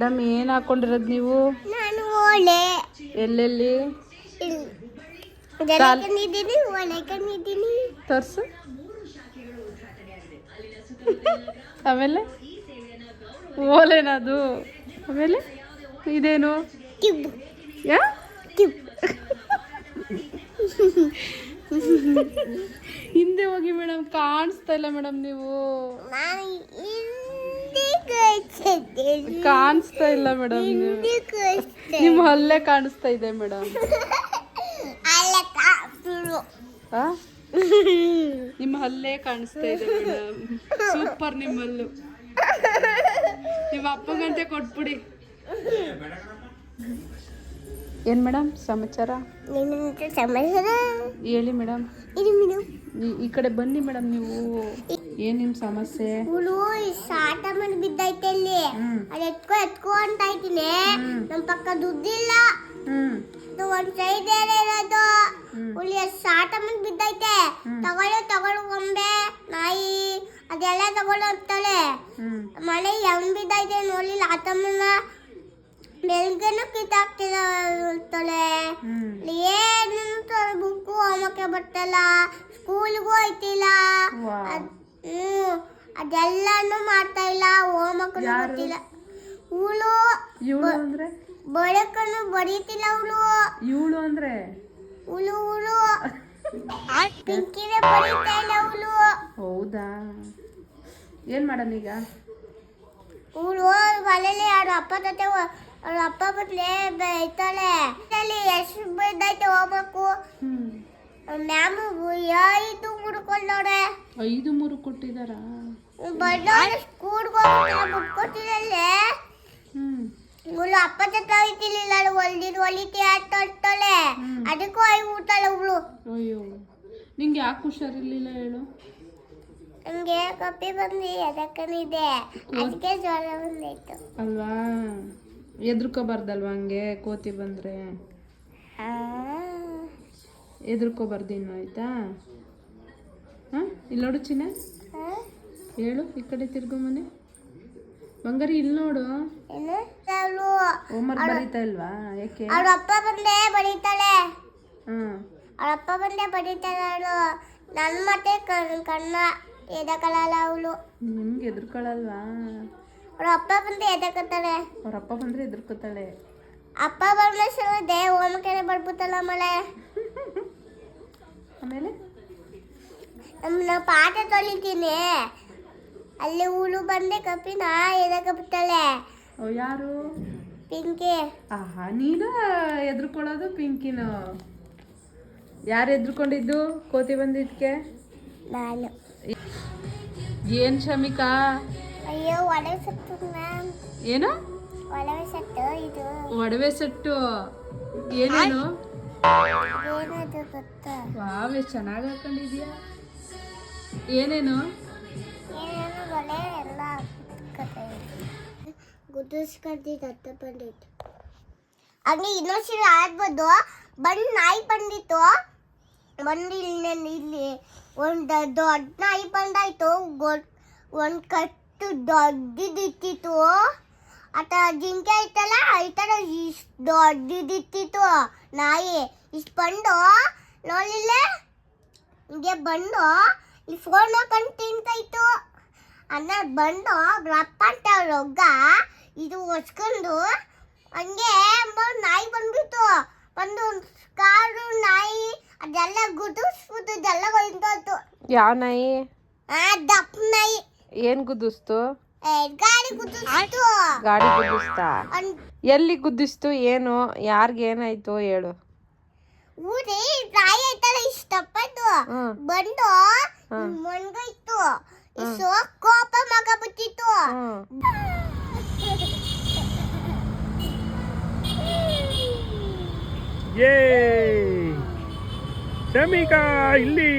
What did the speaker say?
Madam ಏನು ಹಾಕೊಂಡಿರೋದು ನೀವು? ನಾನು ಓಲೆ ಎಲ್ಲೆಲ್ಲಿ ಜಲಕಂದಿದ್ದೀನಿ, ಓಲೆ ಕಂದಿದ್ದೀನಿ. ತೋರ್ಸು. ಆಮೇಲೆ ಓಲೆನದು. ಆಮೇಲೆ ಇದೇನು? ಟಿಬ್ ಯಾ ಟಿಬ್. ಹಿಂದೆ ಹೋಗಿ ಮೇಡಮ್, ಕಾಣಿಸ್ತಾ ಇಲ್ಲ ಮೇಡಮ್ ನೀವು. ನಾನು ಹಿಂದೆ ಕಳ್ಸಿದ್ದೆ. ಕಾಣಿಸ್ತಾ ಇಲ್ಲ ಮೇಡಮ್. ಹಿಂದೆ ಕಳ್ಸಿದ್ದೆ. ನಿಮ್ಮ ಹಲ್ಲೆ ಕಾಣಿಸ್ತಾ ಇದೆ ಮೇಡಮ್. ಅಲ್ಲ ಕಾಸುರು. ಆ? ನಿಮ್ಮ ಹಲ್ಲೇ ಕಾಣಿಸ್ತಾ ಇದೆ ಮೇಡಮ್. ಸೂಪರ್ ನಿಮ್ಮಲ್ಲು. ನಿಮ್ಮ ಅಪ್ಪಗಂತೆ ಕೊಟ್ಬಿಡಿ. ಏನು ಮೇಡಮ್ ಸಮಾಚಾರ? ನಿನ್ನಂತ ಸಮಾಚಾರ ಹೇಳಿ ಮೇಡಮ್. ಇದು ಮೇಡಮ್, ಈ ಕಡೆ ಬನ್ನಿ ಮೇಡಮ್. ನೀವು ಏನು ನಿಮ್ಮ ಸಮಸ್ಯೆ? ಹುಳು ಸಾಟ ಮಾಡಿ ಬಿದ್ದೈತೆ ಅಲ್ಲಿ. ಅದು ಎತ್ಕೊ ಅಂತ ಇದ್ದೀನಿ. ನಮ್ಮ ಪಕ್ಕ ದುಡ್ಡಿಲ್ಲ. ಒಂದು ಸೈಡ್ ಇರೋದು ಹುಳಿ ಸಾಟ ಮಾಡಿ ಬಿದ್ದೈತೆ. ತಗೊಳ್ಳು ಗೊಂಬೆ ನಾಯಿ ಅದೆಲ್ಲ ತಗೊಳ್ಳೋ ಅಂತಾಳೆ. ಮಳೆ ಹೆಂಗ್ ಬಿದ್ದೈತೆ ನೋಡ್ಲಿಲ್ಲ ಆತಮ್ಮನ. ಬೆಳಗ್ಗೆನೂ ಕಿತ್ತಾಕ್ತಿದ್ದಾಳೆ. ಏನು ಬುಕ್ಕು ಹೋಮಕ್ಕೆ ಬರ್ತಲ್ಲ, ಸ್ಕೂಲ್ಗೂ ಹೋಯ್ತಿಲ್ಲ. ಅದೆಲ್ಲಾನು ಮಾಡ್ತಾ ಇಲ್ಲ, ಹೋಮಕ್ಕೂ ಬರ್ತಿಲ್ಲ. ಹುಳು ಬಳಕನ್ನು ಬರೀತಿಲ್ಲ. ಇವಳು ಅಂದ್ರೆ ಹುಳು ಪಿಂಕಿನೇ ಬರೀತಾ ಇಲ್ಲ. ಹುಳು ಹೌದಾ? ಏನು ಮಾಡೋಣ ಈಗ? ಹುಳು ಮನೇಲಿ ಅವ್ರ ಅಪ್ಪ ಜೊತೆ ಅವ್ರ ಅಪ್ಪ ಬದಲೇ ಬೈತಾಳೆ. ಎಷ್ಟು ಬೈದೈತೆ ಹೋಗ್ಬೇಕು. ಮ್ಯಾಮು 5 ಮುಡ್ಕೊಂಡವ್ರೆ. 5 ಮುರು ಕೊಟ್ಟಿದಾರ? ಬಡ್ಡವ್ರು ಸ್ಕೂಲ್ಗೆ ಹೋಗ್ತಾರೆ, ಬಿಟ್ಕೊಟ್ಟಿರಲ್ಲೇ. ಹುಳು ಅಪ್ಪ ಜೊತೆ ಹೋಯ್ತಿರ್ಲಿಲ್ಲ. ಹೊಲಿತಿ ಆಟಾಡ್ತಾಳೆ. ಅದಕ್ಕೂ ಊಟಾಳೆ ಹುಳು. ಅಯ್ಯೋ, ನಿಂಗೆ ಯಾಕೆ ಹುಷಾರಿರ್ಲಿಲ್ಲ ಹೇಳು? ನಮಗೆ ಕಪ್ಪಿ ಬಂದು ಎದಕ್ಕನಿದೆ, ಅದಕ್ಕೆ ಜ್ವರ ಬಂದಾಯ್ತು ಅಲ್ವಾ? ಎದ್ರುಕೋಬಾರ್ದಲ್ವಾ ಹಂಗೆ? ಕೋತಿ ಬಂದರೆ ಎದ್ರುಕೋಬಾರ್ದು ಇನ್ನು, ಆಯ್ತಾ? ಹಾಂ, ಇಲ್ಲಿ ನೋಡು ಚಿನ್ನ, ಹೇಳು. ಈ ಕಡೆ ತಿರ್ಗೋ ಮನೆ ಬಂಗಾರಿ, ಇಲ್ಲಿ ನೋಡು. ಹೋಮ್ವರ್ಕ್ ಬರೀತಾ ಇಲ್ವಾ? ಯಾಕೆ? ಅವ್ರ ಅಪ್ಪ ಬಂದೇ ಬರೀತಾಳೆ. ಅವ್ರ ಅಪ್ಪ ಬಂದೇ ಬರೀತಾಳೆ ಅವಳು. ನನ್ನ ಮತ್ತೆ ಕಣ್ಣ ಎದಕಳಲ್ಲ ಅವಳು. ನಿಮ್ಗೆ ಎದ್ರುಕೊಳ್ಳಲ್ವಾ? ಅವ್ರ ಅಪ್ಪ ಬಂದು ಎದಕತ್ತಾಳೆ. ಅವ್ರ ಅಪ್ಪ ಬಂದರೆ ಎದ್ರುಕೋತಾಳೆ. ಅಪ್ಪ ಬಂದ್ರೆ ಸಲದೆ ಹೋಮಕ್ಕೆನೆ ಬರ್ಬಿಟ್ಟಲ್ಲ ಮಳೆ. ಆಮೇಲೆ ನಮ್ಮನ್ನ ಪಾಠ ತೊಳಿತೀನಿ, ಅಲ್ಲಿ ಹುಳು ಬಂದೆ ಕಪ್ಪಿನ ಎದಕಬಿಡ್ತಾಳೆ. ಯಾರು? ಪಿಂಕಿ. ಆಹಾ, ನೀನು ಎದ್ರುಕೊಳ್ಳೋದು ಪಿಂಕಿನ? ಯಾರು ಎದ್ರುಕೊಂಡಿದ್ದು ಕೋತಿ ಬಂದಿದ್ದಕ್ಕೆ? ನಾನು. ಏನು ಶಮಿಕಾ? ಅಯ್ಯೋ, ಒಡವೆ ಸತ್ತು ಮ್ಯಾಮ್. ಏನು ಒಡವೆ ಸತ್ತು? ಇದು ಒಡವೆ ಸೆಟ್ಟು. ಏನೇನು? ಏನದು ಗೊತ್ತಾ? ವಾವೆ, ಚೆನ್ನಾಗಿ ಹಾಕೊಂಡಿದ್ಯಾ. ಏನೇನು? ಏನೇನು ಬಳೆ ಎಲ್ಲ ಗುದ್ದಿಸ್ಕೊಂಡಿದ್ದು ಅತ್ತ ಬಂದಿತ್ತು. ಹಂಗೆ ಇನ್ನೊಂದ್ಸಲ ಆಗ್ಬೋದು. ಬಂದು ನಾಯಿ ಬಂದಿತ್ತು. ಬಂದು ಇಲ್ಲಿ ಒಂದು ದೊಡ್ಡ ನಾಯಿ ಬಂದಾಯ್ತು. ಒಂದು ಕಟ್ಟು ದೊಡ್ಡದಿತ್ತಿತ್ತು. ಆ ಥರ ಜಿಂಕೆ ಐತಲ್ಲ, ಈ ಥರ ಇಷ್ಟು ದೊಡ್ಡದಿತ್ತಿತ್ತು ನಾಯಿ. ಇಷ್ಟು ಬಂದು ನೋಡಿಲ್ಲ, ಹಿಂಗೆ ಬಂದು ಈ ಫೋನ್ ಹಾಕೊಂಡು ತಿಂತಾಯಿತ್ತು. ಅನ್ನ ಬಂದು ರಪ್ಪ ಅಂತ ರೊಗ್ಗ ಇದು ಹೊಸ್ಕೊಂಡು ಹಂಗೆ ನಾಯಿ ಬಂದ್ಬಿಟ್ಟು ಬಂದು ಕಾರು ನಾಯಿ ಅದೆಲ್ಲ ಗುದಿಸ್ಬಿಟ್ಟು ಇದೆಲ್ಲ ಹೋಯ್ತು. ಯಾವ ನಾಯಿ? ದಪ್ಪ ನಾಯಿ. ಏನು ಗುದ್ದಿಸ್ತು? ಗಾಡಿ ಗುದ್ದಿಸ್ತು. ಗಾಡಿ ಗುದ್ದಿಸ್ತಾ? ಎಲ್ಲಿ ಗುದ್ದಿಸ್ತು? ಏನು? ಯಾರಿಗೆ ಏನಾಯ್ತು ಹೇಳು? ಊರಿ ನಾಯಿ ಐತಲ್ಲ, ಇಷ್ಟಪ್ಪದ್ದು ಬಂದು ಮಣ್ಗೈತು. ಇಷ್ಟು ಕೋಪ ಮಗ ಬಿಟ್ಟಿತ್ತು. ಶಮಿಕಾ ಇಲ್ಲಿ.